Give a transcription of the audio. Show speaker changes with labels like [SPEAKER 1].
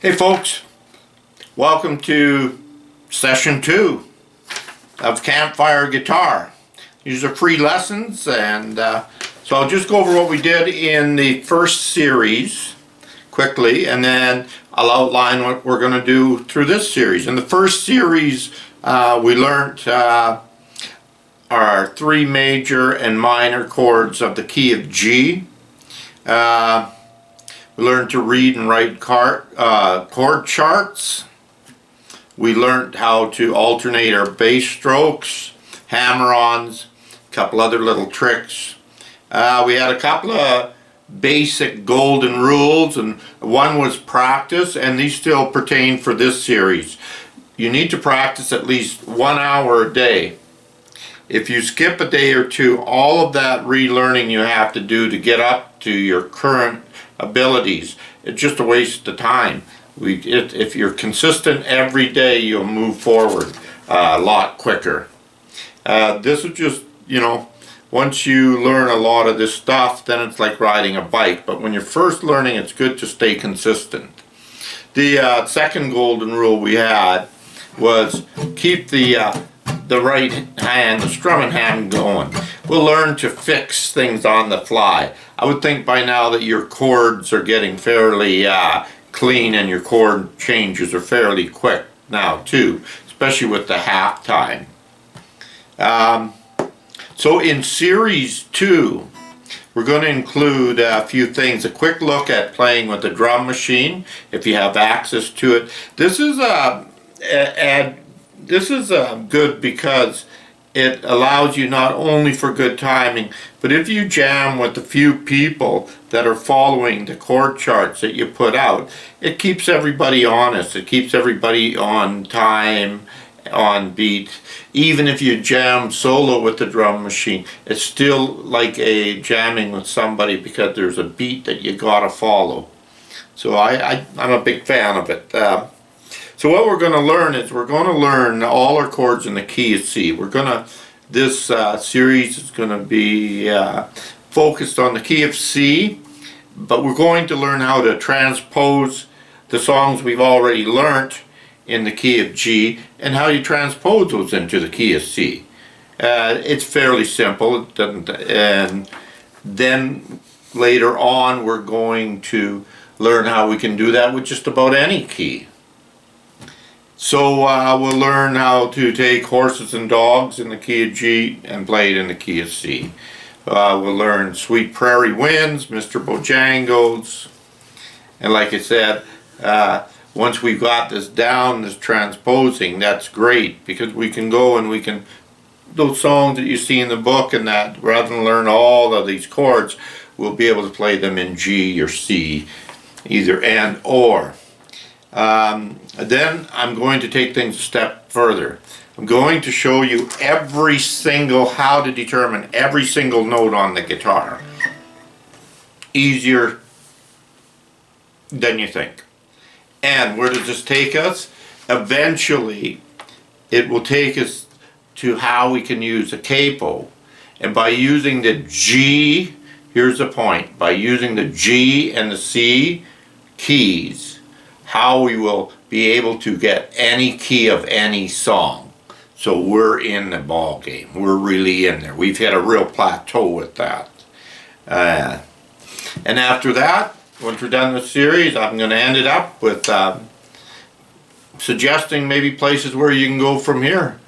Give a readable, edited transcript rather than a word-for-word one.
[SPEAKER 1] Hey folks, welcome to session 2 of Campfire Guitar. These are free lessons, and so I'll just go over what we did in the first series quickly, and then I'll outline what we're going to do through this series. In the first series we learned our 3 major and minor chords of the key of G. We learned to read and write chord charts. We learned how to alternate our bass strokes, hammer-ons, a couple other little tricks. We had a couple of basic golden rules, and one was practice, and these still pertain for this series. You need to practice at least 1 hour a day. If you skip a day or two, all of that relearning you have to do to get up to your current abilities, it's just a waste of time. If you're consistent every day, you'll move forward a lot quicker. This is just, once you learn a lot of this stuff, then it's like riding a bike. But when you're first learning, it's good to stay consistent. The second golden rule we had was keep the right hand, the strumming hand going. We'll learn to fix things on the fly. I would think by now that your chords are getting fairly clean, and your chord changes are fairly quick now too, especially with the half time. So in series 2, we're going to include a few things. A quick look at playing with the drum machine, if you have access to it. This is good because it allows you not only for good timing, but if you jam with a few people that are following the chord charts that you put out, it keeps everybody honest. It keeps everybody on time, on beat. Even if you jam solo with the drum machine, it's still like a jamming with somebody because there's a beat that you gotta follow. So I'm a big fan of it. So what we're going to learn is we're going to learn all our chords in the key of C. This series is going to be focused on the key of C, but we're going to learn how to transpose the songs we've already learnt in the key of G and how you transpose those into the key of C. It's fairly simple, and then later on we're going to learn how we can do that with just about any key. So we'll learn how to take Horses and Dogs in the key of G and play it in the key of C. We'll learn Sweet Prairie Winds, Mr. Bojangles, and like I said, once we've got this down, this transposing, that's great, because we can go and those songs that you see in the book and that, rather than learn all of these chords, we'll be able to play them in G or C, either and or. Then I'm going to take things a step further. I'm going to show you how to determine every single note on the guitar. Easier than you think. And where does this take us? Eventually, it will take us to how we can use a capo. And by using the G, here's the point, by using the G and the C keys, how we will be able to get any key of any song. So we're in the ball game. We're really in there. We've hit a real plateau with that. And after that, once we're done with the series, I'm going to end it up with suggesting maybe places where you can go from here.